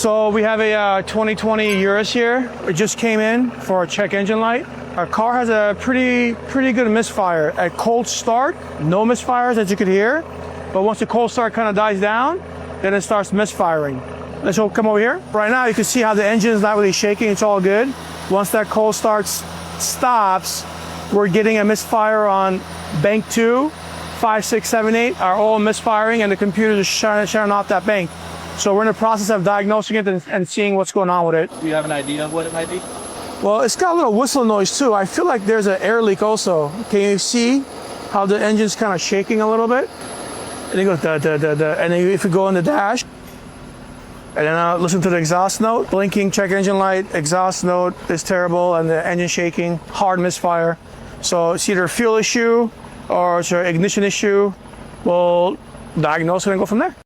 So we have a 2020 Urus here. It just came in for a check engine light. Our car has a pretty good misfire. At cold start, no misfires as you could hear. But once the cold start kind of dies down, then it starts misfiring. Let's come over here. Right now you can see how the engine is not really shaking. It's all good. Once that cold start stops, we're getting a misfire on bank 2, 5, 6, 7, 8 are all misfiring, and the computer is shutting off that bank. So we're in the process of diagnosing it and seeing what's going on with it. Do you have an idea of what it might be? Well, it's got a little whistle noise too. I feel like there's an air leak also. Can you see how the engine's kind of shaking a little bit? And it goes da da da da. And then if you go in the dash, and then listen to the exhaust note, blinking check engine light, exhaust note is terrible, and the engine shaking, hard misfire. So it's either a fuel issue or it's an ignition issue. We'll diagnose it and go from there.